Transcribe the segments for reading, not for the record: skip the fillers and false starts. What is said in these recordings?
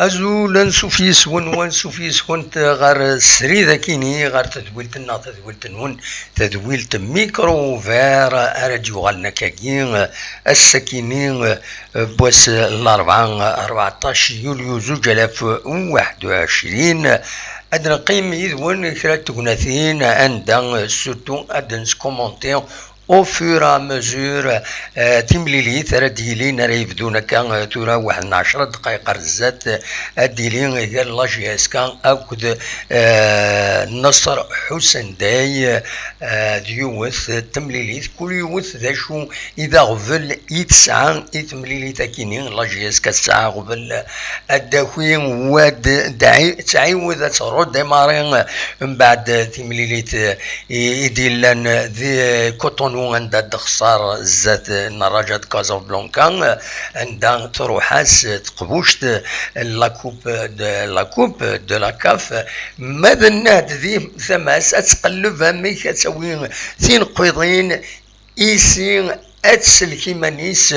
أزول سوفيس ون سوفيس كنت غير سري ذاكيني غير تدويلتنا تدويلتنون تدويلت ميكرو فير أرجو غالنا كاكين السكينين بوس الأربعة 14 يوليو 2021 أدنى قيم يذون كرا تقناثين عندنا سورتو أدنس كومنتير او فور ا مزور تيمليلي ثرا ديلين راه يبدونا كان تورا واحد 10 دقائق رزات ديلين غير لا جي اس كان اكد نصر حسن داي ديوث تمليلي كل يوث ذا شو اذا غفل يتسعى يتمليلي تاكينين لا جي اس كساعه غفل الداوين واد داعي تعيوذ ترد مارين من بعد تمليلي يديلن ذي كوتون عندها تخسر زات نراجع كازابلانكا عندها تروحاس تقبوشت لاكوب دو لا كاف ماذا الناد ذي ثماس تقلبها ميك تسوي ثين قيضين إيسين أتسل كيمانيس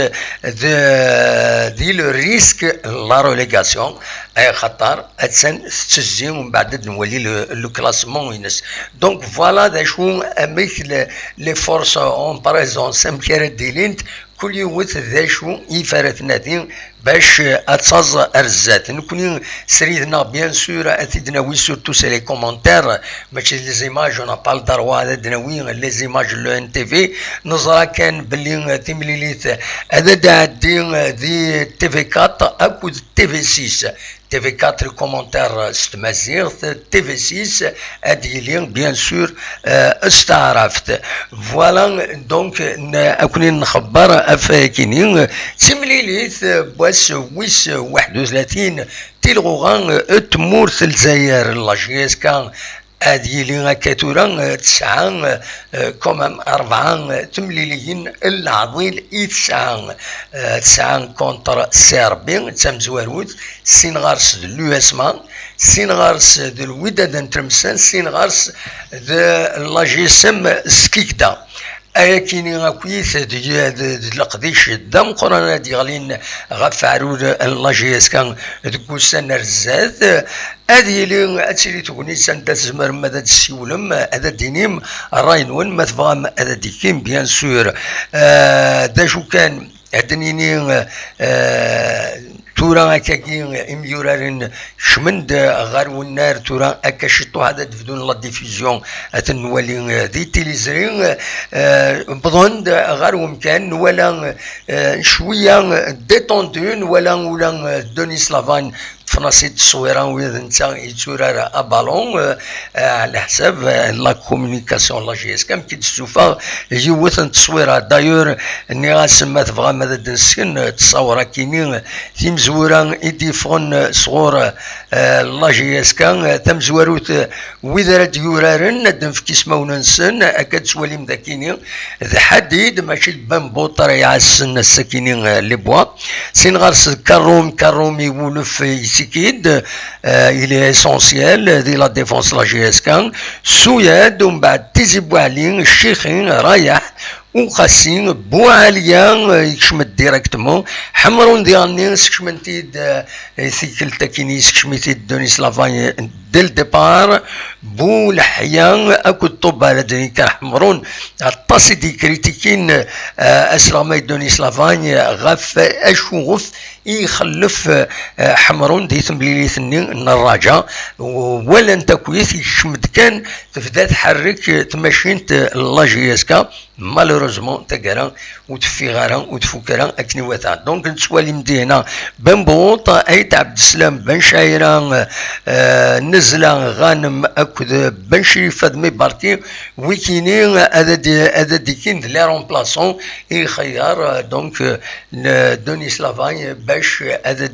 دي لو ريسك لا روليغاسيون أي خطر أتسن تسزين ومن بعد نولي لو كلاسمون ينس دونك فوالا دا شو أميك لي فورس اون باريزون سمكير ديلينت كل يوث ذا شو يفارت نادين باش اتصاز ارزات نكون سريدنا بيان سور اتدنا وي سورتو سي لي كومونتير ماشي لي زيماج اون بال دروا هذا دناوي لي زيماج لو ان تي في نظرا كان بلي تيمليليت هذا دي دي تي في 4 اكو تي في 6 تي في 4 الكومونتير استمازيغ تي في 6 اديلين بيان سور استعرفت فوالا دونك اكوني نخبر افاكينين تيمليليت بواس ويس 31 تيلغوغان تمورث الجزائر لاجيس كان اديلين كاتوران تسعان كومام 4 تمليليين العضيل تسعان كونتر سيربين تمزواروت سين غارس دلو اسمان سين غارس دل وداد ترمسان سين غارس لاجيسم سكيكدا أكيني غاكويث القديش الدم قرانا ديالين غفعلوا اللاجيس كان تقوسان رزات هذه اللي أتسيلي تقولي سانتا تزمر ماذا تسيولم هذا دينيم راينون ما تفهم هذا ديكيم بيان سور دا شو كان هدنيني تورا هكاكي اميورارين شمند غار والنار تورا اكاشطو هذا بدون لا ديفيزيون اتنولي دي تيليزرين بضون غار ومكان ولا شويه ديتوندون ولا دوني سلافان فرنسي تصويران ويذ نتا يتورا ابالون على حساب لا كومونيكاسيون لا جي اس كام كي تشوفها يوث تصويرها دايور اني غاسما تبغى ماذا دنسكن تصور كينين تيمزوران يديفون صغور لا جي اس كان تمزوروت وذا ديورارن ندم في كيسما ننسن اكاد سوالي مذاكينين ذا حديد ماشي بامبوطر يعسن السكينين لي بوا سين غارس كروم يولف سكيد إلي إسونسيال دي لا ديفونس لا جي اس كان سوياد ومن بعد تيزيبو علين الشيخين رايح وقاسين بوعاليا يكشمت ديريكتمون حمرون ديالني سكشمنتيد سيكل تاكيني سكشمتيد دونيس لافاني ديل ديبار بو لحيان اكو الطوبة لدني كان حمرون الطاسي دي كريتيكين اسلامي دونيس لافاني غف اشو غف يخلف حمرون دي ثمليلي ثنين الراجع ولا انت كويس يشمد كان تبدا تحرك تمشينت لاجيسكا مالوروزمون تقرا وتفيغارا وتفكرا اكني وثا دونك نسوالي مدينا بن بوطا ايت عبد السلام بن شايران نزلا غانم اكد بن شريف مي بارتي ويكيني هذا ديكين لي رومبلاسون يخيار دونك دوني سلافاني باش هذا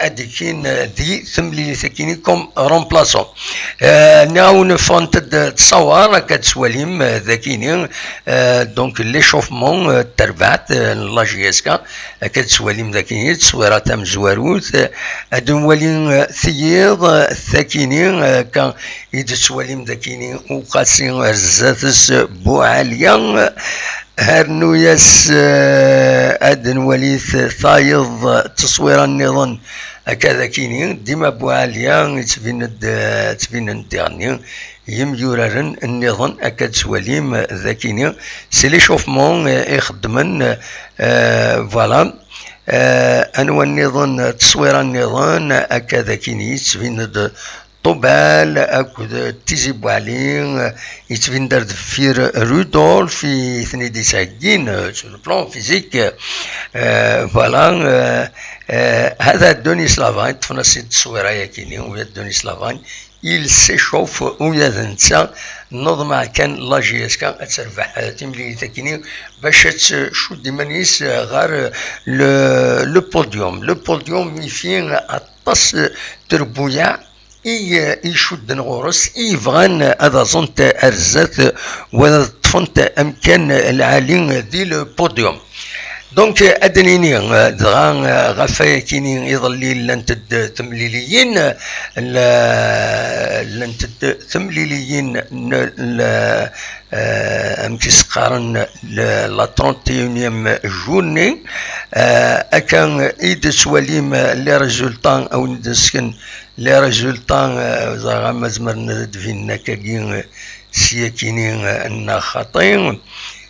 ديكين دي ثملي سكيني كوم رومبلاسون ناون فونت تصور كتسواليم ذاكيني دونك ليشوفمون تربعت لا جي اس كا كتسواليم ذاكيني تصويرات مزواروت هادو موالين ثييض ثاكيني كان يتسواليم ذاكيني وقاسين رزاتس بوعاليا هرنوياس ادن وليث ثايض تصوير النظام هكذا كاينين ديما بواليا تبين ديرني يميورارن النظام اكاد سواليم ذاكيني سي لي شوفمون يخدمن فوالا انو النظام تصوير النظام هكذا كايني تبين طوبال اكد تيزي بوالين يتبين دار دفير رودولف في ثني ساكين سو البلان فيزيك فوالا هذا دونيس لافان طفنا سي التصويره ياكيني ويا دونيس لافان il s'échauffe ويا ذنسا نظم كان لاجيس كان تربح تملي تاكيني باش تشد مانيس غير لو بوديوم يفين الطس تربويا يشد نغورس يبغان هذا زنت ارزات ولا طفنت امكان العالي دي لو بوديوم دونك ادنيني دغا غفايا كيني يظلي لانت تمليليين لانت تمليليين امكس قارن لا 31 جورني اكان ايد سواليم لي ريزولطان او ندسكن لي ريزولطان زعما مزمرنا دفينا كاين سياكينين ان خاطين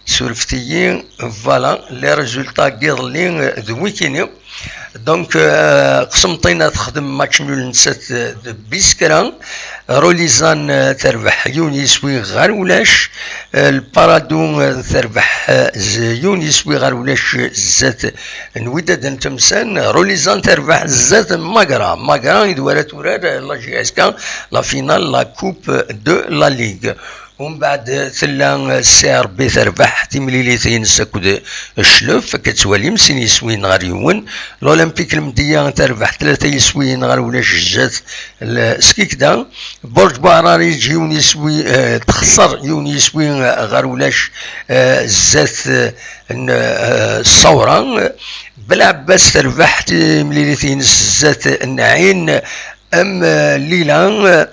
سولفتيين فوالا لي ريزولطا كيظلين ذويكيني دونك قسمطينا تخدم ماتش نول نسات بيسكرا روليزان تربح يونيسوي غير ولاش البارادون تربح يونيسوي غير ولاش زات نويداد نتمسان روليزان تربح زات ماغرا يدوار تورار لا جي اس كا لا فينال لا كوب دو لا ليغ ومن بعد ثلا سي ار بي تربح تيمليليتين ساكود الشلوف كتوالي مسين يسوين غير يون الاولمبيك المديه تربح 3 يسوين غير ولاش جات سكيكدا برج بعراري يجيون يسوي تخسر يون يسوين غير ولاش زات الصوره بالعباس تربح تيمليليتين زات النعين ام ليلان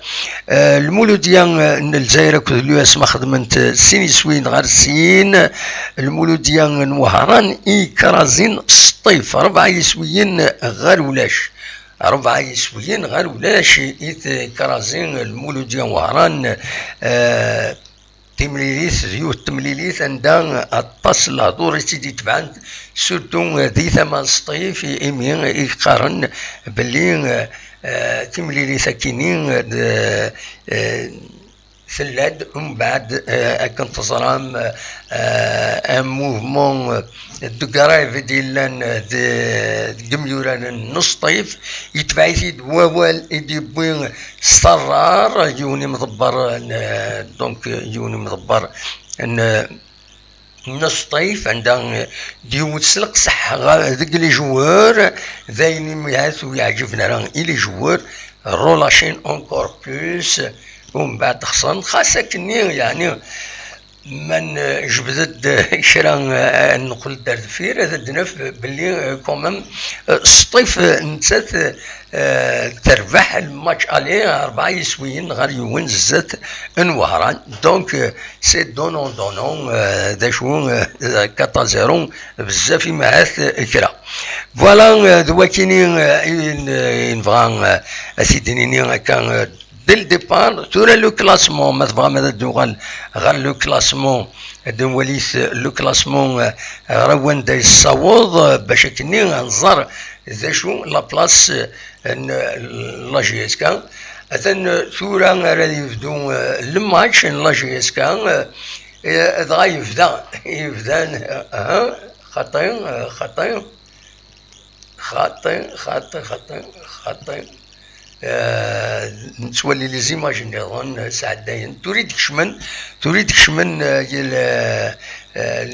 المولوديه الجزائر كل اسما خدمت سين سوين غير سين المولوديه نوهران كرازين سطيف 4 يسويين غير ولاش 4 يسويين غير ولاش كرازين المولوديه وهران تمليليث ديوت تمليليث عندها الطاس الهضور سيدي تبعن سورتو ذي ثمان سطيف يمين يقارن باللي تمليلي ساكنين ثلاد ومن بعد كنت تصرام ان موفمون دو كرايف ديالان دميوران نص طيف يتبع يزيد ووال يدي بوين صرار يوني مضبر دونك يوني مضبر ان نص طيف عندها ديوت سلق صح ذك لي جوار ذاين ميعاث ويعجبنا راه لي جوار رولاشين اونكور بلوس ومن بعد خصن خاصة كني يعني من جبدت شرا نقول دار فير هذا الدنف باللي كومام سطيف نتات تربح الماتش عليه 4 يسويين غير يوين زات انوهران دونك سي دونون دا شو 4-0 بزاف معاث كرا فوالا دوا كاينين نبغى اسيديني كان دي الديبار تورا لو كلاسمون ما تبغى ماذا دوغال غير لو كلاسمون وليث لو كلاسمون روان دا الصوض باش كني نزار ذا شو لا بلاص لا جي اس كا اذن تورا راه يبدو الماتش لا جي اس كا دغا يبدا خطين نتولي لي زيماج نظن سعداين تريد كشمن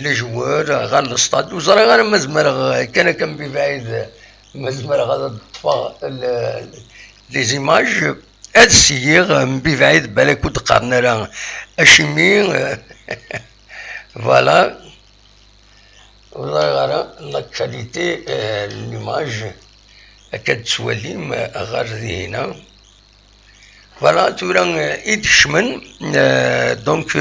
لي جوار غير الاستاد وزرا غير مزمر كان ببعيد مزمر غادا طفا لي زيماج هاد السيغ ببعيد بالك كنت قارنا راه اشمي فوالا وزرا غير لا كاليتي ليماج أكاد سواليم غير هنا فوالا تورا يدشمن دونك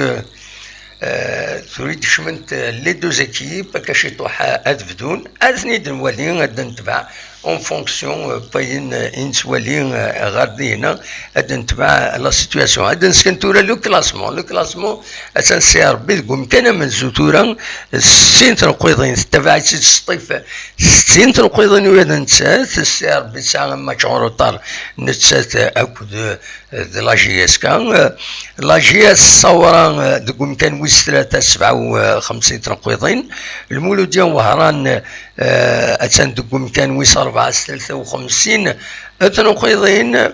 تريد شمنت لي دو زيكيب كاش يطوح اد بدون اذني دنوالي غادا نتبع اون فونكسيون باين انسوالين غاردينا هاد نتبع لا سيتوياسيون هاد نسكنتورا لو كلاسمون اسنسيار بيكم كان من زوتورا 60 تنقيضين تبعت الصيف 60 تنقيضين ويدا نتسات السيار بساعة ماتش روطار نتسات اكد لا جي اس كان لا جي اس صورا دكم كان ويس 57 تنقيضين المولود ديال وهران اتسان دكم كان ويس 53 تنقيضين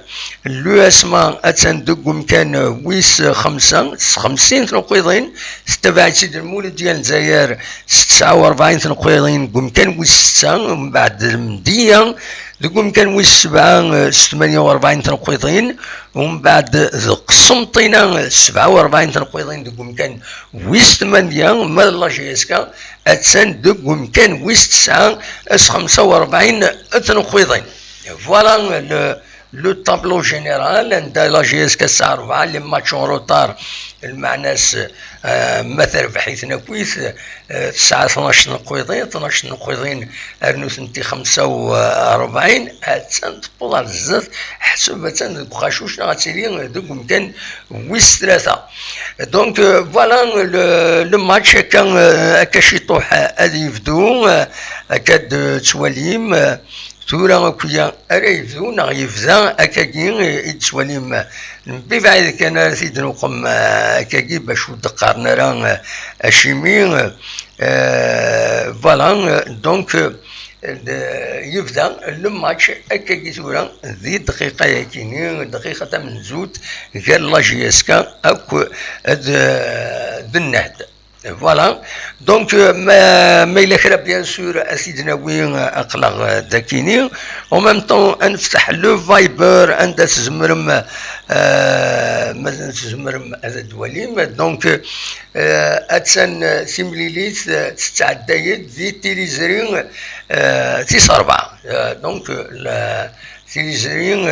لو اسما اتسان دكم كان ويس 55 تنقيضين تبع سيد المولد ديال الجزائر 49 تنقيضين كم كان ويس 6 ومن بعد المديه دكم كان ويس 48 تنقيضين ومن بعد قسمطينا 47 تنقيضين دكم كان ويس 8 مال لا جي اس كا اتسان دكم كان ويس 9 45 تنقيضين. فوالا لو طابلو جينيرال عند لا جي اس كا الساعه 4 لي ماتش اون روتار المعناس مثلا بحيث نكويس الساعه 12 نقيضين 12 نقيضين ارنو سنتي 45 هاتسان تبوض بزاف حسب هاتسان بخاشوش غاتيلي دوك مكان ويس 3 دونك فوالا لو ماتش كان هكا شي طوح غادي يبدو هكا تواليم تورا كويا ريفزو نغيفزا اكاكين يتسواليم بفعل كان سيد نقم اكاكي باش ودقارنا راه اشيمي فوالا دونك يبدا لو ماتش اكاكي تورا ذي دقيقه ياكيني دقيقه من زوت قال لا جي اس كا اكو النهد فوالا دونك ما الا كرا بيان سور اسيدنا وين اقلق داكيني او ميم طون نفتح لو فايبر عند تزمرم مثلا تزمرم هذا الدواليم دونك اتسن سيمليليت تتعدايد في تيليزرين تيس 4 دونك تيليزرين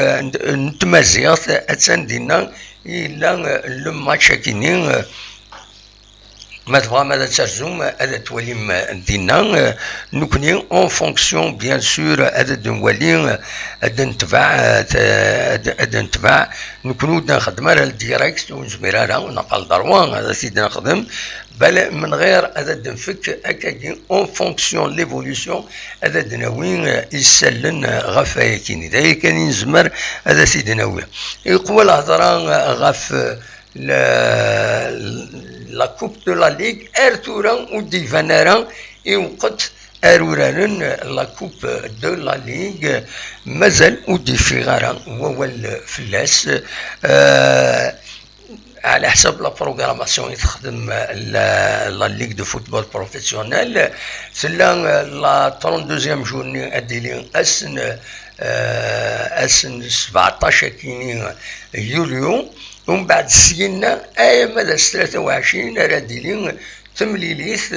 نتمازيغ اتسن دينا الا لو ماتش كيني ما تبغى ماذا ترجم هذا تواليم دينا نكوني اون فونكسيون بيان سور هذا نولي هذا نتبع نكونو نخدم على الديريكت ونجبر راه ونقل دروان هذا سيدي نخدم بل من غير هذا نفك هكاكي اون فونكسيون ليفوليسيون هذا دناوين يسلن غفايا كيني داير كان ينزمر هذا سيدي ناوي يقوى الهضره غف لا كوب دو لا ليغ ارتورا وديفانارا يوقت اروران لا كوب دو لا ليغ مازال وديفيغارا هو الفلاس على حسب لا بروغراماسيون يتخدم لا ليغ دو فوتبول بروفيسيونيل سلا لا 32 جورني اديلي اسن 17 كيني يوليو ومن بعد سينا اي مدى 23 راديلين تمليليث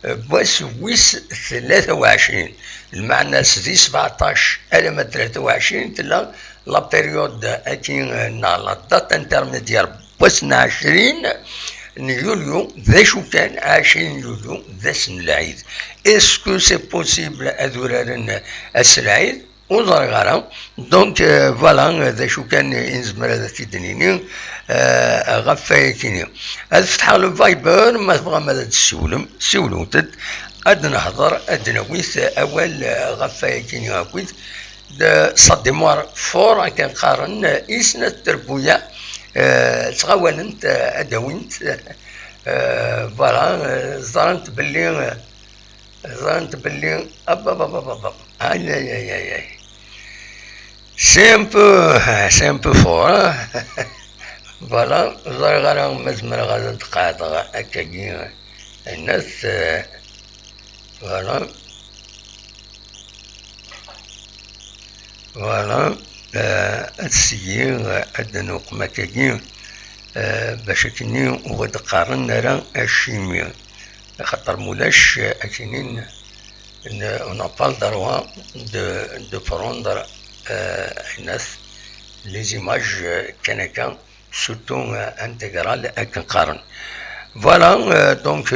بواس ويس 23 المعنى سدي 17 على ما 23 تلا لا بيريود اكين لا دات انترميديار بواس 20 يوليو ذا شو كان 20 يوليو ذا سن العيد اسكو سي بوسيبل ادورارن العيد وزرغارا دونك فوالا ذا شو كان ينزمر هذا في دنيني غفايا كيني هاد فتح لو فايبر ما تبغى ماذا تسولم سولوتد اد نهضر اد نويث اول غفايا كيني هاكويت صدي موار فور كان قارن اسنا التربويا تغاولنت اداوينت فوالا ظننت باللي ابا اي c'est un peu fort فوالا زرغرا مزمر غادا تقعد هكاكي الناس فوالا السيير ادنوق مكاكي باش كني ود قارن راه الشيمياء خاطر مولاش اكينين on n'a pas le droit de prendre les images canadiennes, surtout intégrales avec un carnet. Voilà, donc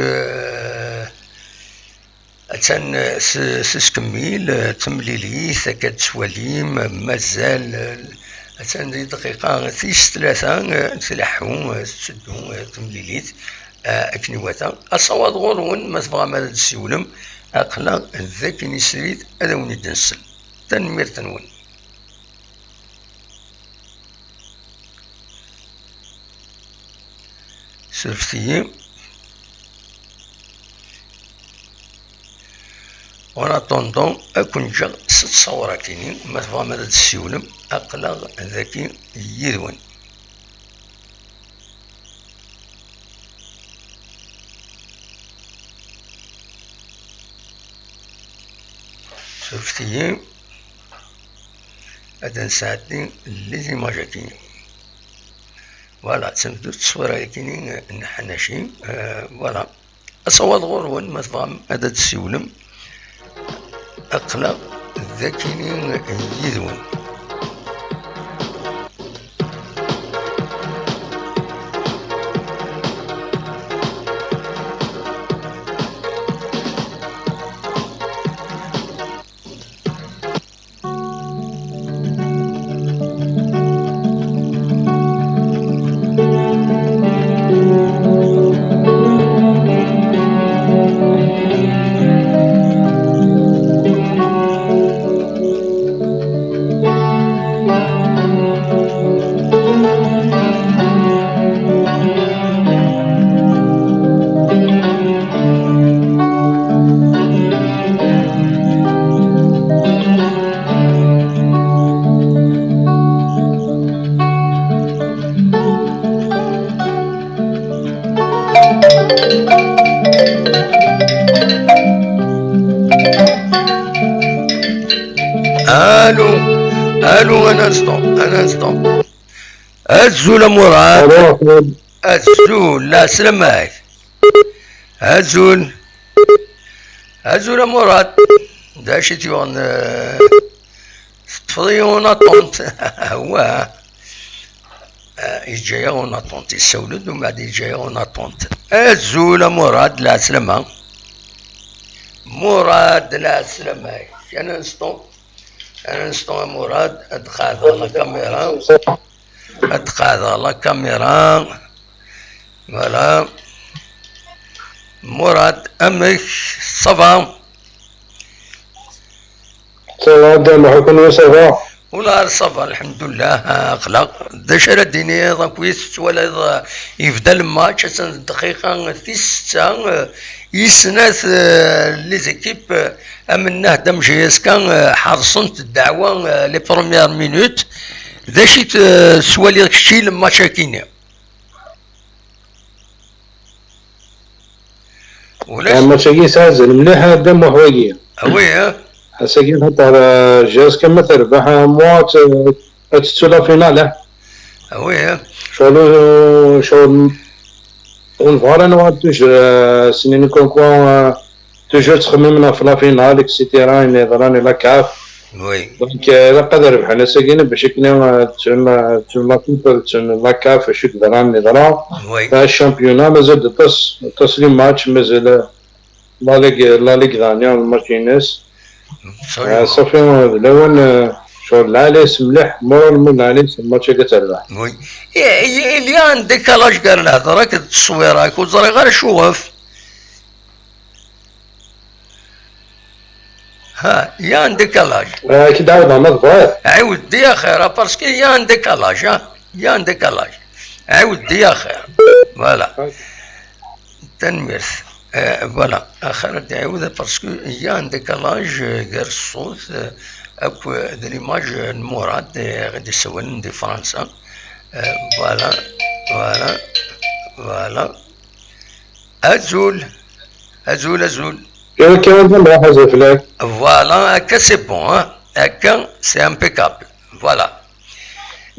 تن سكميل تمليليث كتسواليم مازال تن دي دقيقة تيس ثلاثة تلحو تسدو تمليليث أكنيواتا أصوات غورون ما تبغى ما تسيولم أقلا ذاك نسريد هذا وني دنسل تنمير تنون سرفتي وانا طونطون اكون جا ست صورة كينين ما تبغى ما تسيولم اقلا ذاكي يدون شفتي هذا نساعدني لي زيماج كينين فوالا تسمدو التصويرة كينين نحناشي فوالا اصوات غورون ما تبغى هذا تسيولم أقلق ذاكينين يدون الو انا نسطو الزول مراد الزول لا سلامك الزول مراد داشي تيون تفضيونا طونت هو يجيونا طونت يسولد ومن بعد يجيونا طونت الزول مراد لا سلامة مراد لا سلامك انا نسطو مراد ادخل على كاميرا فوالا مراد امك صفا دام حكون صفا ولا صفا الحمد لله اخلاق دشرة دينية كويس ولا يفدى الماتش دقيقة تسعة يسناث لي زيكيب امناه دمجيس كان حرصنت الدعوة لي بروميير مينوت ذا شي سوالي كشي لما شاكيني ولا ما شاكين سازل مليح دم وحوية وي ساكين حتى على جاز كما تربح موات تتسولا فينال وي شغل ونفارن واد سنين كونكوا توجور تخممنا في لا فينال اكسيتيرا اني ضراني لا كاف وي دونك لا قدر بحال ساكين باش كنا تسمى كوب لا كاف شك ضراني ضرا وي الشامبيونا مازال تصليم ماتش مازال لا ليغ غانيا مارتينيز صافي الاول شغل العاليس مليح مورال من العاليس الماتش كتربح وي اللي عندك لاش قال الهضره كتصويرك وزري غير شوف ها يا عندك لاج كي دعوت ما تبغى عاود يا خير باسكو يا عندك لاج يا عندك لاج عاود يا خير فوالا تنمير فوالا اخر عاود باسكو يا عندك لاج غير الصوت اكو ليماج المراد غادي يسولن دي فرنسا فوالا ازول كيما راح ازوف لك فوالا هكا سي بون هكا سي امبيكابل فوالا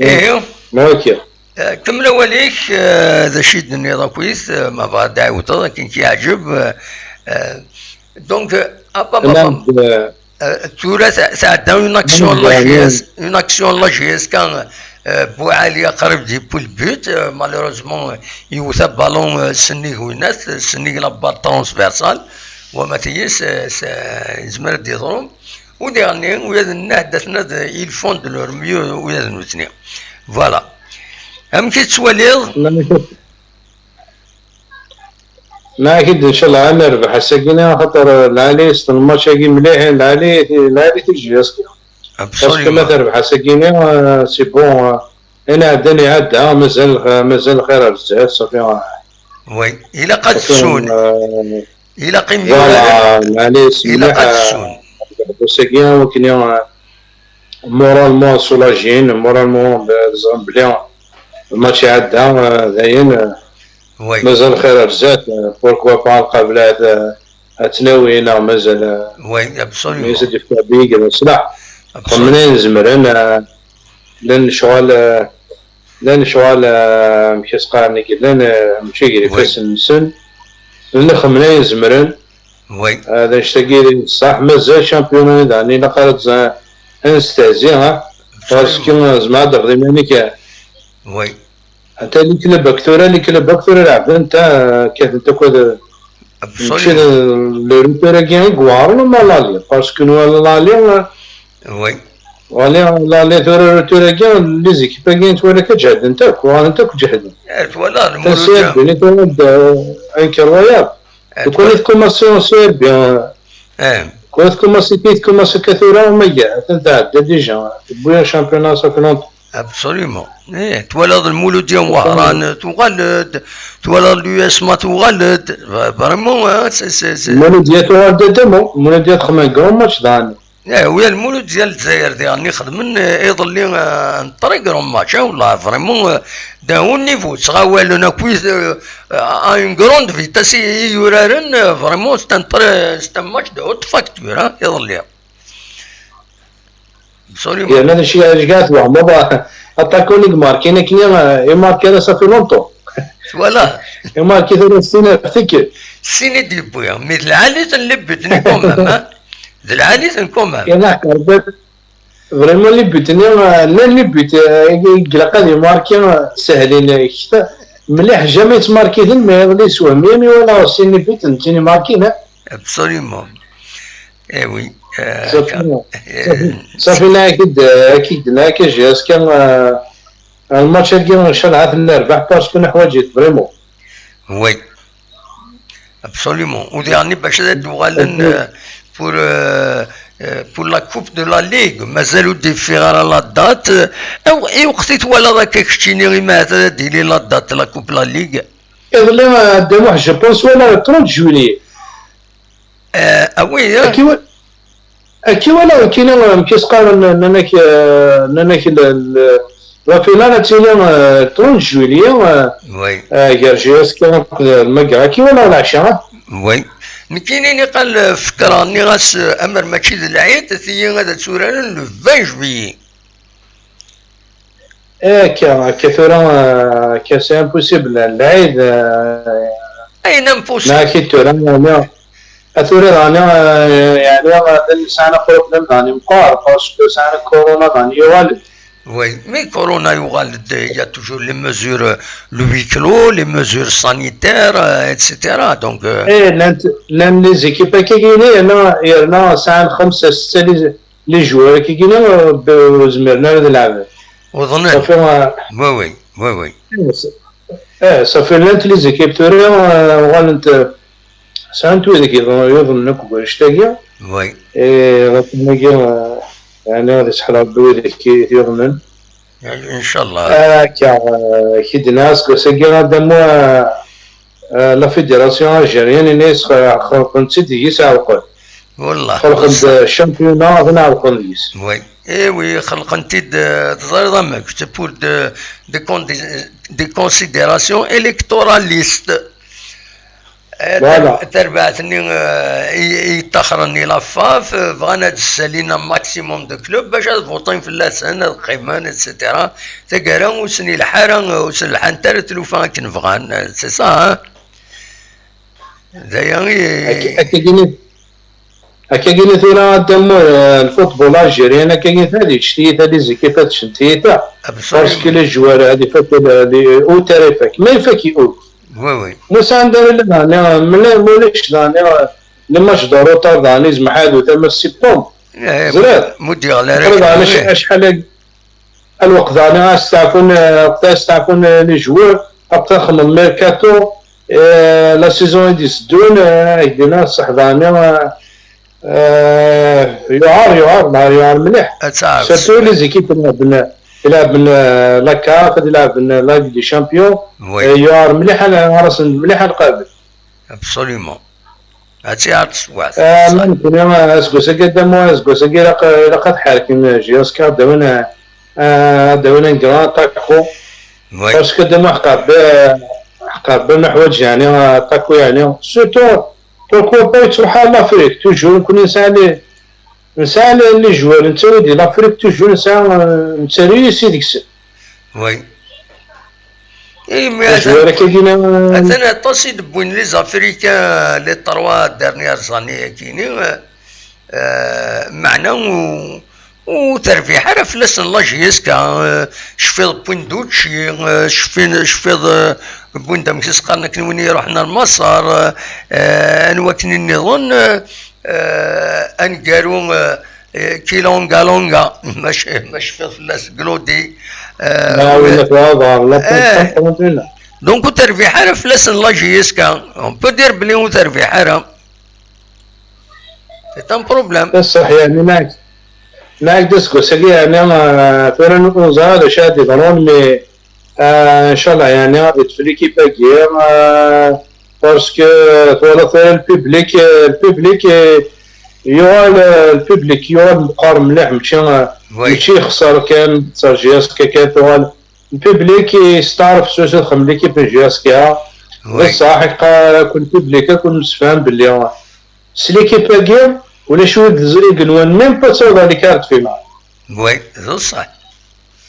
ايوا ماكيا كمل وليك ذا شي الدنيا كويس ما بعد عاود كاين كيعجب دونك التراث عندنا اون اكسيون لاجيز كان بوعالي قرب ديبو البيت مالوروزمون يوث بالون سني هوينات سني لا بال ترونسفيرسال وما تيس يزمر ديضرم وديرني ويا النهدتنا ils font de leur mieux ويا نوتني فوالا هم كي تسواليض ما اكيد ان شاء الله نربح السكينه خاطر العالي الماتش هاكي مليح العالي تجي اسكي باسكو ما تربح السكينه سي بون انا عداني عاد مازال خير بزاف صافي وي الى قد تسون الى قيم الى قد تسون السكينه ولكن مورالمون سولاجين مورالمون بلي الماتش عدها داين مازال خير بزاف بوركوا با القابلات تناوينا مازال وي ابسوليومون مازال يفتح بيك مصلح منين زمرن لان شغال مشي سقارني لان مشي غير فاس السن لان خمنين زمرن وي هذا اشتاقي صح مازال شامبيون داني لا قالت نستهزيها باسكو زعما دغري مانيك وي انت اللي كلب اكثر لعب انت كيف انت كذا مشي لو كاين غوار ولا لالي باسكو لالي وي لالي كاين لي زيكيب كاين تولي كتجهد انت كتجهد ولا المولود بني تولد انكروياب تكون كوماسيون سير بيان كنت كوماسي كثيرة ومية انت ديجا بويا شامبيونات ساكنونت ابسوليومون تولد المولود ديال وهران تولد اليو اس ما تولد فريمون المولود ديال تولد دمو المولود ديال خمن كرون ماتش داني ويا المولود ديال الجزائر ديالني خدمن ايضا لي نطريق رون ماتش والله فريمون داو النيفو تغاولنا كويس ان كروند فيتاس يورارن فريمون ستان ماتش دو اوت فاكتور ايضا لي absolument. هذا الشيء اللي قالت واحد بابا اتاكوني ماركينا كينا يماركي صافي لونطو فوالا يماركي 3 سنين افتكر سيني دي بويا مي العالي تنلبتني كومام العالي تنكومام يا فريمون اللي بيتني لا اللي بيت يقلق هذه ماركي سهلين مليح جامي تماركي ما يغلي سوا ميمي ولا سيني بيت نتيني ماركينا ابسوليومون اي وي صافي لا اكيد لا كاجي كان الماتش اللي ان شاء الله عاد نربح باسكو نحواجيت فريمون وي absolument وديرني باش دوغالن pour la coupe de la ligue مازالو ديفيغ على لا دات او اي وقت تولى ذاك كشتيني غير ما ديري لا دات لا كوب لا ليغ يظل دابا جو بونس ولا 30 جويلي وي اكي ولا كاين كيسقار نانك لا فينال تيلي 30 جويلي وي غيرجيوس كان المقرا كي ولا العشاء وي كاينين قال فكراني غاس امر ماشي العيد ثي غادا توران لو 20 جويي كثيرا كاسي امبوسيبل العيد اين امبوسيبل ما كي توران اثوري راني يعني سنه بروبليم راني مقار باسكو سنه كورونا راني يوالد Oui, mais Corona, il y a toujours les mesures, le huis clos, les mesures sanitaires, etc. Donc. les équipes qui gagnent, il y a 5-6 les joueurs qui gagnent بزمرنا نلعب. وظنيت. Oui. Ça fait les équipes توري وغالنت سانتو ذيك يظن كويس تاجي. Oui. غتنجي يعني هذا سحر بدوي كي يظنن ان شاء الله كي الناس كسجلنا دمو لا فيدراسيون الجيريان الناس خلقن تيجي ساوقن والله خلقن الشامبيونات نعرفون ليس وي خلقن تيد تزرد pour des considérations électoralistes تربعتني يتخرني لافاف بغانا تسالينا ماكسيموم دو كلوب باش فوطين في اللسان القيمان اتسيتيرا تقرا وسني الحارة وسن الحنتر تلوفا كنفغان سي سا دايا اكيد ثورة دمو الفوتبول الجيري انا كاين هذه شتي هذه زيكيبات شنتيتا باسكو لي جوار هذه فاتوا او تاريفك ما يفكي او وي موسى عندنا لا موليش لا لما دارو طردانيز محادو تم السبتم زراد مدي على راه شحال الوقت انا استعفون لي جوار ابقى خدم الميركاتو لا سيزون دي سدون يدينا صحباني يعار مليح سيرتو لي زيكيب يلعب من لا كاف يلعب من لا دي شامبيون يعار مليح راس مليح القابل ابسوليومون هاتي عاد سوات ممكن انا اسكو قدامو اسكو لقد حاركين جياسكا داونا كران تاكو باسكو دابا حقاب حوايج يعني تاكو يعني سورتو تاكو بايت بحال لافريك توجور نكون نسال لي جوار انت ودي لافريك توجور نسالي سيديك وي اي مي انا تصيد بوين لي زافريكان لي تروا ديرنيير زاني كاينين معنا وترفيحة فلس لاجيسكا شفيض بوندوتشي شفيض بوندا مكيس قالنا كنوني رحنا لمصر انوكني نظن انقالو كيلونغا مش في فلس قلودي دونك ترفيحة فلس لاجيسكا اون بو دير بلي ترفيحة سي ان بروبليم صح يعني ناقدس قصدي يعني أنا فعلا وزارة شادي ضرون مي إن شاء الله يعني بتفليكي باقي باسكو ولا الببليك يوال مقارن مليح ماشي خسارة كان صار جياسكا كان ثوال الببليك يستعرف سوسو خمليكي بجياسكا بصح كل ببليك كل مسفهم باللي سليكي باقي ولا شو تزري قلوان ميم با تصور لي كارت فينال وي زو صح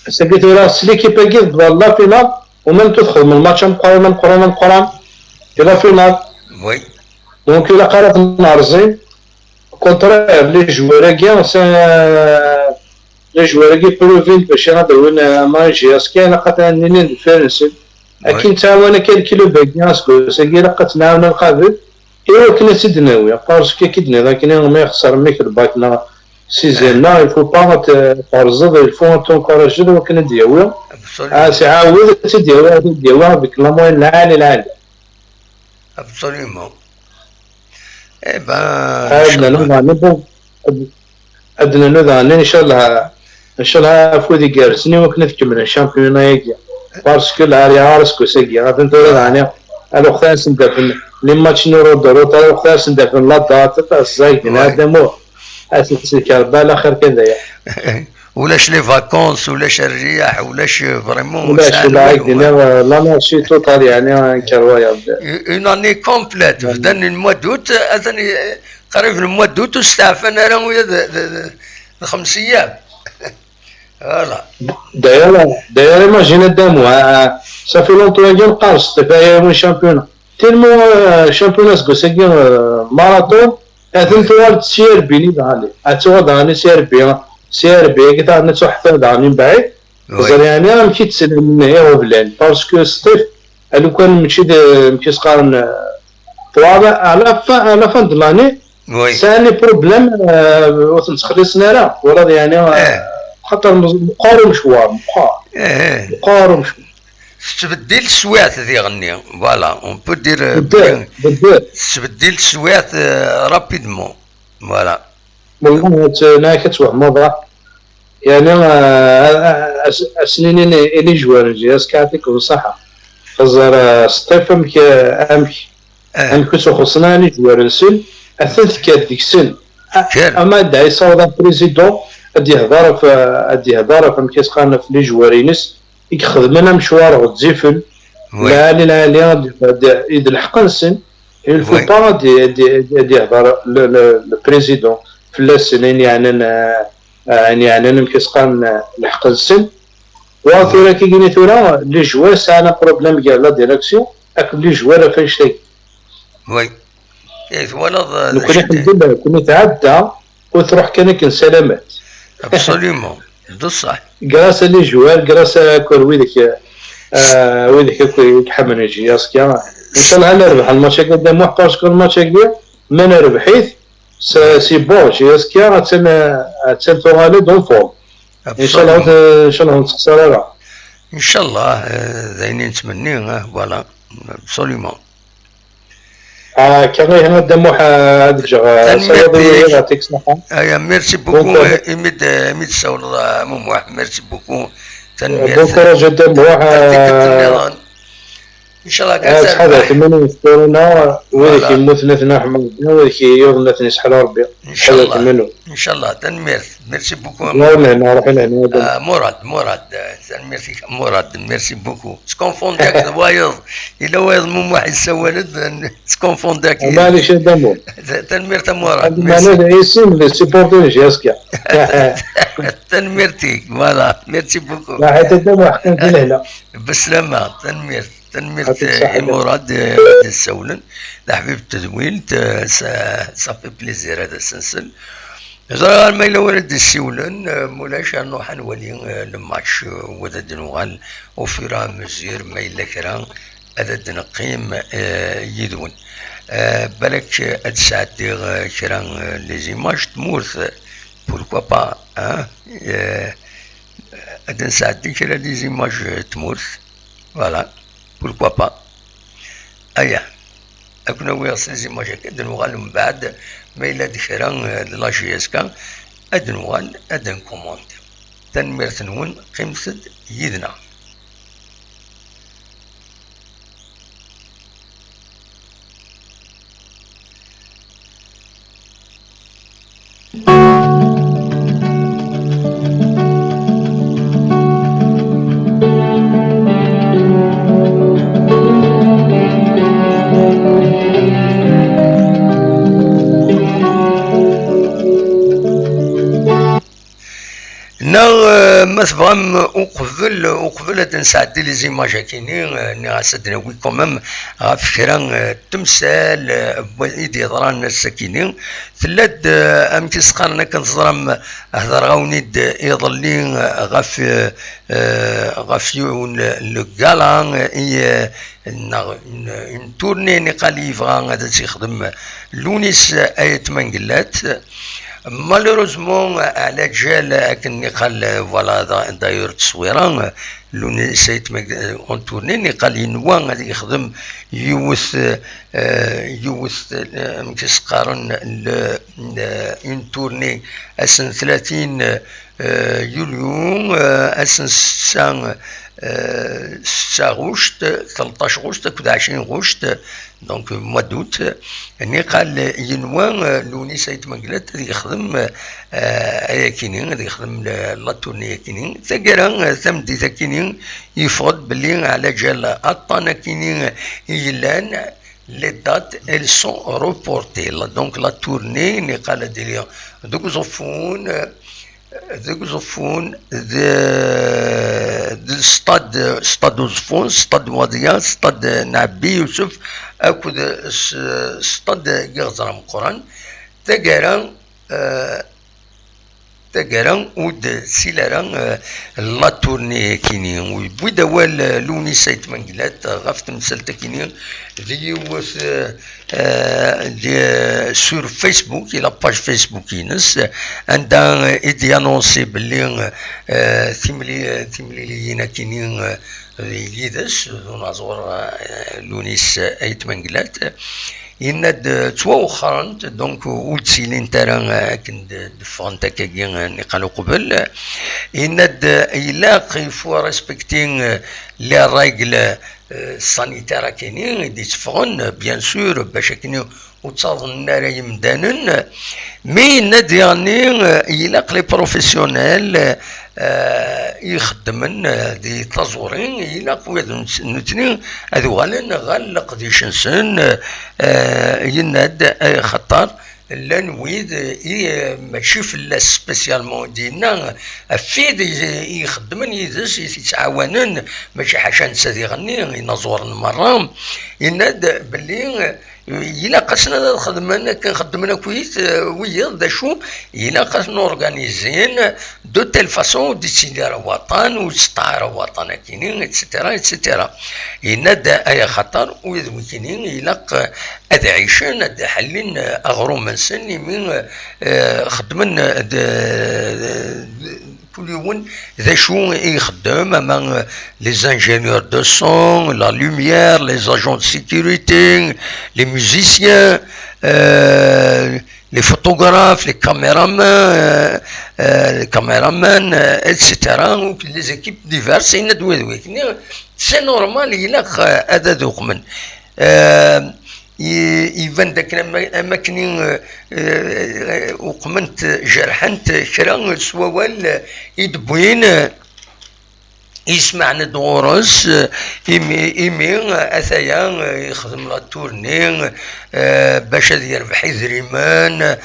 سكيت راس ليكيب كيف والله فينال ومن تدخل من الماتش مقرن الى فينال وي دونك الى قرات نارزين كونترير لي جواريكيا لي جواريكي بروفين باش يهضرون ماجي اسكي انا قاتلني الفرنسي اكيد تعاون كاين كيلو باكياسكو سكي لقات نعاون القابل ايوا كنا سيدناوي باسكو كيدنا لكن ما يخسر ميك الباكنا سيزينا يفو با ترزض يفو تنكورجي وكنا دياوي سي عاود تدياوي بك لا موين العالي ابسوليومون اي با عندنا نوضاني ان شاء الله فودي كارسني وكنا نكمل الشامبيون هيك باسكو العالي عارسكو سيكي غادي نتورا الوقت ندافن لي ماتش نورو دروت الوقت ندافن لا دات تاع الزايد هذا مو اساسي كربال اخر كذا ولاش لي فاكونس ولاش الرياح ولاش فريمون ولاش لا ماشي توتال يعني كروايا اون اني كومبليت بدأ الموا دوت اذني قريب الموا دوت واستعفنا انا ويا 5 ايام فوالا داير ماجينا دامو صافي لونطويا نقارص تفايا من شامبيون تيرمو شامبيون سكوسيكي ماراثون اثنت والد سير بيني داني اتوا داني سير بي كتا نتو حتى داني بعيد زر يعني انا مشيت تسلم من هي وبلان باسكو ستيف لو كان مشي سقارن طوابع على فند لاني ساني بروبليم وتنتخلصنا راه ولا يعني خاطر مقارن شوار مقارن تبديل السوات ذي غني فوالا اون بو دير تبديل السوات رابيدمون فوالا والله انا كتوح موضوع يعني سنين اللي جوار جياس كاتيك وصحة خزر ستيفن امك خصنا لي جوار السن اثنت كات ديك السن اما داي صودا بريزيدون ادي هضره فهم كيسقانا في لي جوارينس يخدمنا مشوار غتزيفل لا يد الحق السن الفو با دي هضره البريزيدون في السنين يعني انا كيسقان الحق السن وثورا كي جيني ثورا لي جوار سانا بروبليم ديال لا ديريكسيون اك لي جوار فاش تاي وي ولا كنا الحمد لله كنا تعدى وتروح كان سلامات ابسوليومون بصح غراس لي جوار غراس كل ويدك ويدك يحمل يجي اسكي ان شاء الله نربح الماتش قدام واحد باسكو الماتش كبير من ربحيث سي بون شي اسكيا تسن تغالي دون فورم ان شاء الله نتخسر راه ان شاء الله ذاين نتمنيه فوالا ابسوليومون كغي هنا دموح هذاك سيدي يعطيك الصحه ميرسي بوكو اميد سول مموح ميرسي بوكو بون كوراج دموح ان شاء الله كاع صحابات منو كورونا ويلك يموت نثنا حمدنا ويلك يوض نثني سحل ربي ان شاء الله منو ان شاء الله تنمير ميرسي بوكو لهنا روحي لهنا مراد ميرسي مراد ميرسي بوكو تكونفون داك الوايض الا وايض مو واحد سوالد تكونفون داك معليش دمو تنمير تا مراد معليش اسم لي سيبورتي جاسكا تنميرتي فوالا ميرسي بوكو لا حتى دمو حكمت لهنا بالسلامه تنمير مراد السولن لحبيب التدوين صافي بليزير هذا السنسل زرا ما إلا ولد السولن مولاش نروح نولي الماتش وداد نوغال وفيرا مزير ما إلا كرا هذا نقيم يدون بالك هاد ساعات كرا لي زيماج تمورث بوركوا با هاد ساعات كرا لي زيماج تمورث فوالا pourquoi pas ايا اكون ويا سيزي ما جاك ادنوغال من بعد ما الا دخران لا جي اس كا ادنوغال ادن كوموند تنمير تنون قيمسد يدنا ما تبغى وقبل تنسعد لي زيماج كاينين ناسدنا وي كومام غاف كرا التمثال ايدي ضران الساكنين ثلاث ام كيسقرنا كنتضرم هضر غاونيد يضلين غاف يون لو كالان اون تورني نقال يفغا هذا تيخدم لونيس ايت منقلات مالوروزمون على جال اكن قال فوالا داير تصويره لوني سيت اون تورني نقال ينوا غادي يخدم يوث كيسقارن اون تورني اسن 30 يوليو اسن 6 غشت 13 غشت 20 غشت دونك موا دوت قال ينوى لوني سيد مقلات غادي يخدم كينين غادي يخدم لا تورني كينين ثقرا ثمدي ثكينين يفرض باللي على جال اطانا كينين يلان les dates elles sont reportées donc la tournée قال ديال دوك زوفون ستاد وزفون ستاد واديان ستاد نعبي يوسف اكد ستاد يغزرم قران تاكارا ود سيلارا لا تورني كيني ويبوي دوال لوني سايت منقلات غاف تمثال تاكيني ديوث سور فيسبوك لا باج فيسبوك ينس عندها ايدي انونسي بلي ثملي لينا كيني يدس نازور لونيس ايت منقلات يناد توخرنت دونك ولتسيلين ترى كند دفونتا كاكي نقالو قبل يناد يلاقي فوا ريسبكتين لي رايغل سانيتير كاينين دي تفغن بيان سور باش كاين وتصاظن النار يمدانن مي يناد يعني يلاق لي بروفيسيونيل يخدمن دي تزورين يلاقوا نتنين هذو غالق دي شنسن يناد خطر لان ويد ماشي في لا سبيسيالمون ديالنا فيد يخدمن يدس يتعاونن ماشي حاجه نسى يغني ينظر المرام يناد باللي إلا قصنا خدمنا كنخدمنا كويس ويا ذا شو إلا قصنا أورغانيزين دو تيل فاسون ديسيدير وطن وستعار وطن كاينين إتسيتيرا إتسيتيرا إنا دا أي خطر ويذ كاينين إلا أذا عيشان أذا حلين أغروم من سن من خدمنا كل يوم ذا شو يخدم أما لي زانجينيور دو سون لا لوميير لي اجون دو سيكوريتي لي ميوزيسيان لي فوتوغراف لي كاميرامان اتسيتيرا لي زيكيب ديفيرس إن دوي سي نورمال إلا هذا ذوق من يبان داك الاماكن وقمنت جرحنت كرا سوال يدبوين يسمعنا دورس إيمي أثايا يخدم لا تورني باش يربح يذريمان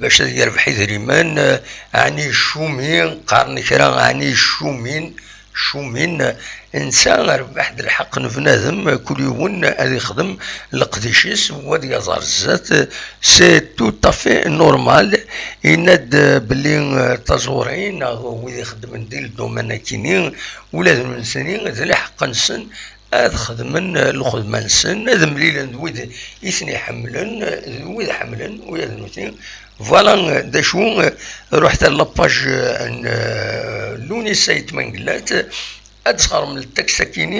باش يربح يذريمان عني شومين قارن كرا عني شومين انسان ربح الحق نفنادم كل يوم هذا يخدم القديشيس وهذا يزار الزات سي تو تافي نورمال يناد بلي تزورين وإذا يخدم ندير الدومين كاينين ولازم الانسانين ذا الحق نسن هذا خدمن الخدمه نسن هذا مليل ويد يثني حملن ويد حملن ويد نوتين فوالا دا شو رحت لاباج لوني سايت منقلات أدخل من التكسا كيني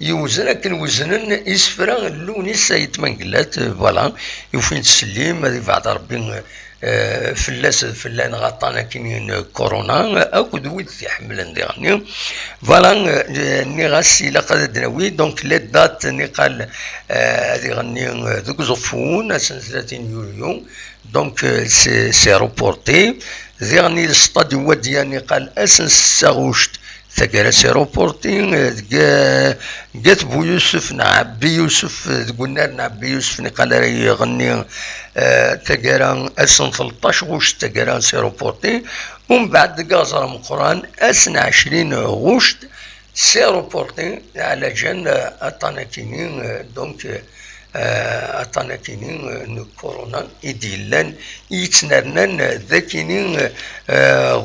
يوزن لكن وزنن يسفرا لوني سايت منقلات فوالا يوفين تسليم هذه بعد ربي فلان غطانا كاينين كورونا او دويت في حملن ديغني فوالا ني غاسي لا قد دراوي دونك لي دات ني قال هذه غني ذوك زوفون 30 يوليو دونك سي روبورتي ديغني الستاد ودياني قال اسن ساغوشت ثقرا سي روبورتين قات بو يوسف نعبي يوسف قلنا نعبي يوسف قال يغني ثقرا اسن 13 غوشت ثقرا سي روبورتين ومن بعد قازر من القران اسن 20 غوشت سي روبورتين على جن اطانا كينين دونك اطانا كينين كورونا يديلان يتنرنن ذاكينين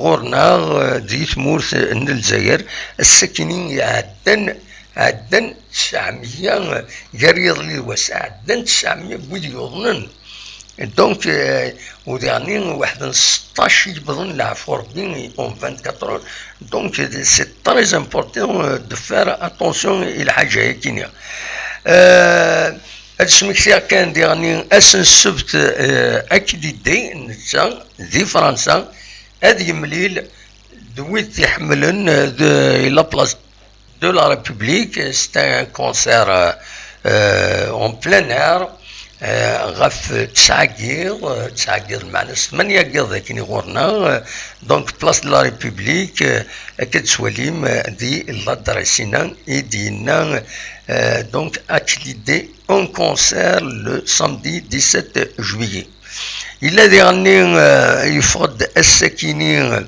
غورنا دي ثمورث الجزائر الساكنين عدن 900 قريض لي وسع عدن 900 بودي يظنن دونك وديعني واحد 16 يبضن العفو ربي اون 24 دونك سي تري امبورطون دو فير اتونسيون الى حاجه كينيا هاد السميكتيا كان ديعني اسن السبت اكيديدي نتا دي فرنسا هاد يمليل دويت يحملن لا بلاص دو لا ريبوبليك ستا ان كونسير اون بلان اير غف 9 كير معنا 8 كير ذاكني غورنا دونك بلاص دو لا ريبوبليك كتسواليم دي لا دراسينا يدينا donc accrédité en concert le samedi 17 juillet. Il a dernier il faut السكين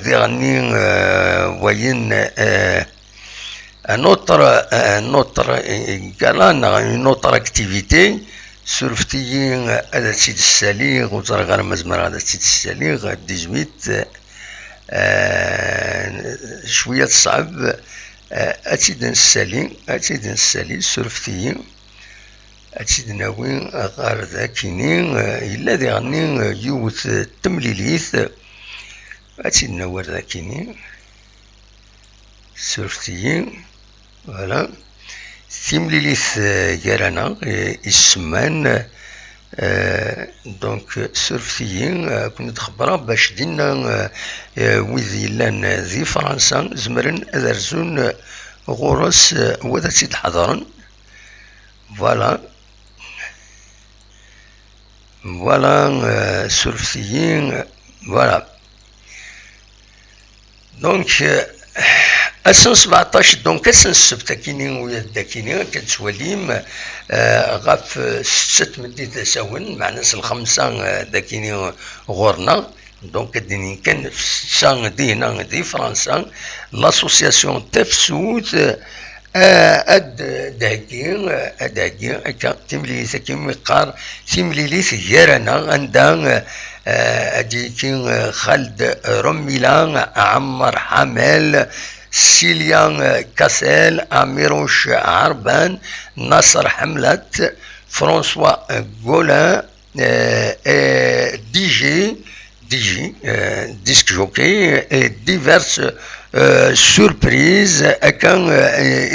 dernier voyez un autre galant une autre activité سرفتيين هذا سيد الساليغ وزرع غير مزمر هذا سيد الساليغ 18 شوية صعب أتيد نسالي سرفتيين أتيد ناوي غار ذاكينين إلا ذي غني يوث تمليليث أتيد ناور ذاكينين سرفتيين فوالا تمليليث يرانا يسمان دونك سرفتيين كنت خبرا باش دينا ويذي لان ذي فرنسا زمرن ادرزون غورس وذا سيد الحضرن فوالا سرفتيين فوالا دونك اسن 17 دونك اسن السبت كاينين ويا داكينين كتسواليم غاف 6 مديت ساون مع ناس الخمسه داكينين غورنا دونك الدنيا كان سان دينا دي فرنسا لاسوسياسيون تفسوت اد داكي هكا تمليليت كيما يقال تمليليت يارانا عندها هذيك خالد رميلان عمر حمال سيليان كاسيل اميروش عربان ناصر حملت فرانسوا غولان ديسك جوكي ديفيرس سوربريز كان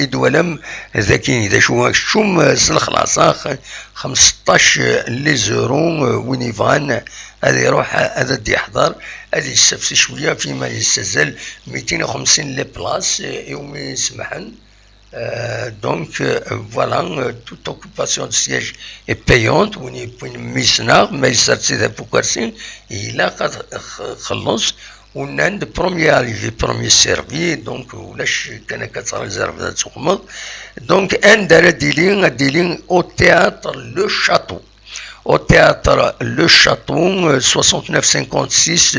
يدولم ذاكين اذا شوم الخلاصه 15 لي زورو وين يبغان هذا يروح هذا دي يحضر هذا يستفسي شويه فيما يستزل 250 لي بلاص يوم يسمحن. Donc voilà, toute occupation de siège est payante وين ميسنا ما يسرتي ذا بوكارسين إلا قد خلص ونند بروميير اريفي بروميير سيرفي دونك ولاش كان كتريزيرف ذات تقمض دونك ان دار ديلين او تياتر لو شاتو au théâtre Le Château 6956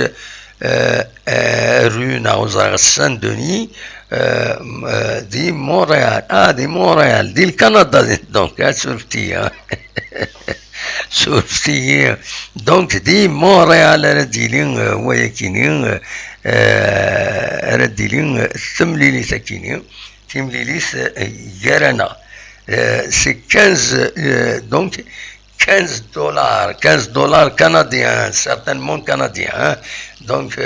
rue Naouzar Saint-Denis دي مونريال دي مونريال دي الكندا دونك شفتي دونك دي مونريال رديلين وياكينين رديلين ثمليلي ثكينين تمليليث يرانا سي 15 دونك 15 دولار canadiens, certainement canadiens. Donc,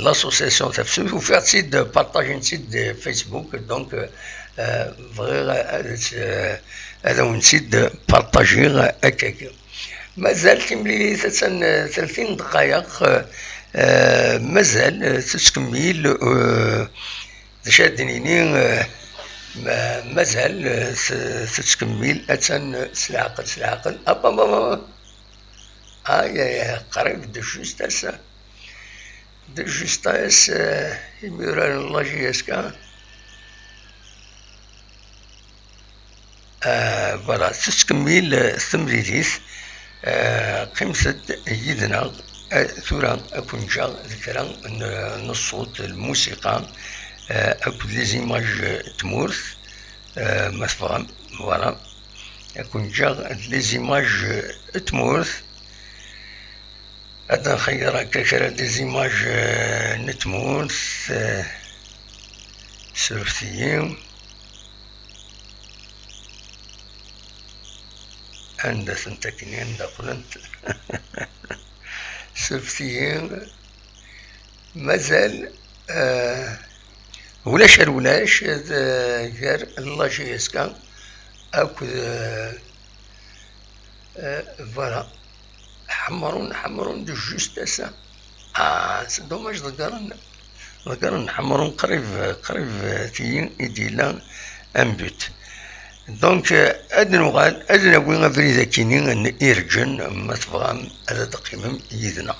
l'association تفسير وفي سيت بارطاجين سيت دي فيسبوك دونك هذا هو نسيت بارطاجي هكاك. مازال تملي 30 دقائق مازال تتكمل شادنيني مازال تتكمل أتن سلعقل أبا يا قريب دو جوستاس يميران الله جيسكا فوالا تتكمل ثمريتيث قمت يدنا ثورا أكون جا ذكرا الصوت الموسيقى أكو لي زيماج تمورث مثلا فوالا أكون جا لي زيماج تمورث هذا نخير هكا دي زيماج نتمورث سورثيين عند سنتكنين دقلنت سورثيين مازال ولاش غير الله جيسكا أكو فوالا حمرون دو جوستاسا سي دوماج ذكرن حمرون قريب تيين يديلا ان بوت دونك أدنى وين فريدا كينين إيرجن ما تبغى هذا تقييم يدنا.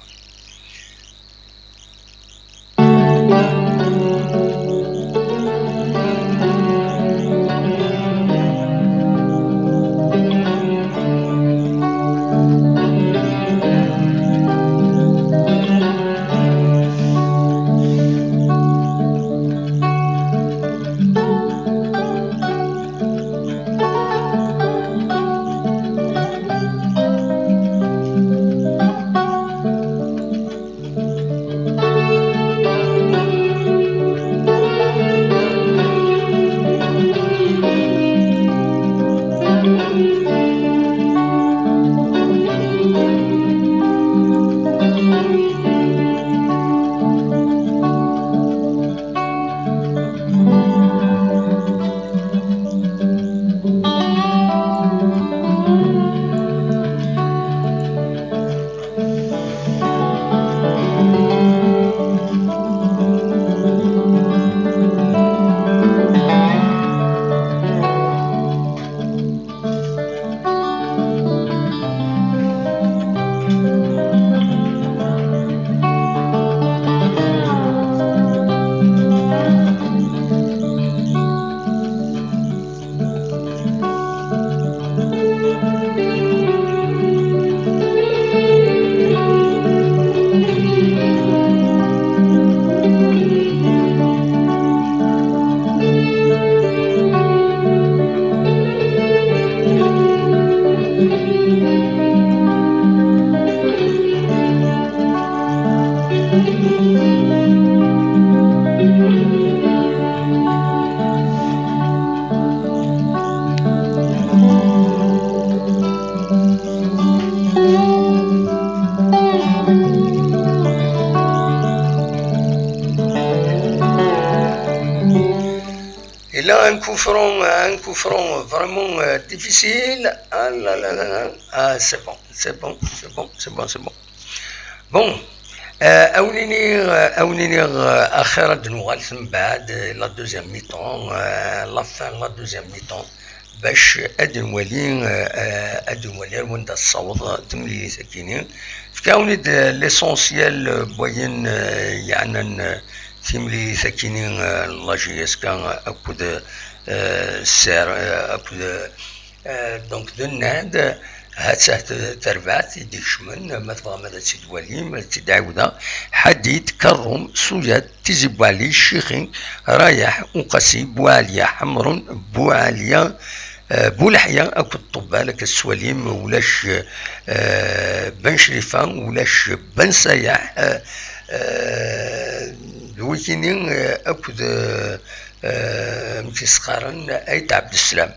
Il a un coup franc vraiment difficile. Ah là là là là. Ah, c'est bon. Bon. أونيني أخيرا نغالس من بعد لا دوزيام ميطون لا فان لا دوزيام ميطون باش ادنولي وين الصوت تملي ساكنين فكاوني ليسونسيال بوين يعني تملي ساكنين لاجيس كان اكود السير اكود دونك دناد هات تربعت يديك شمن ما تبغى ماذا تدوالي ما تدعودا حديد كروم سويات تزبالي الشيخين رايح وقسي بواليا حمر بواليا بولحيا اكو الطبالك السواليم ولاش بن شريفه ولاش بن سياح الويكينين اكو متسقارن ايت عبد السلام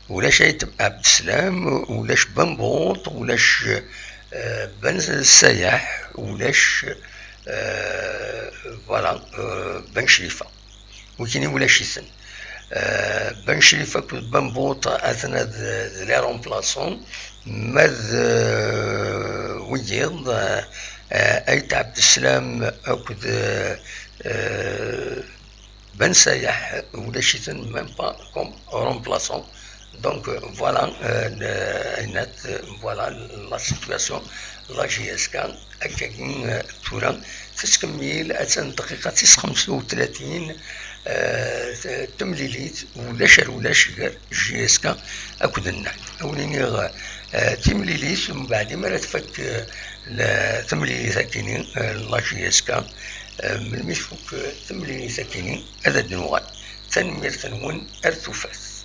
ولاش عبد السلام ولاش بن بوط ولاش بن السياح ولاش فوالا بن شريفه وكيني ولاش يسن بن شريفه كنت بن بوط اثناء لي رومبلاسون ماذ ويض ايت عبد السلام اكد بن سياح ولاش يسن ميم با كوم رومبلاسون. Donc voilà, voilà la situation. La GSK أكاين تورا تسكميل أتن دقيقة 35 تمليليت ولاش غير GSK أكود النحت أوليني تمليليت ومن بعد ما تفك تمليلي ساكنين لا GSK من المشفوك تمليلي ساكنين هذا دنوغان تنمير تنون أرتوفاس.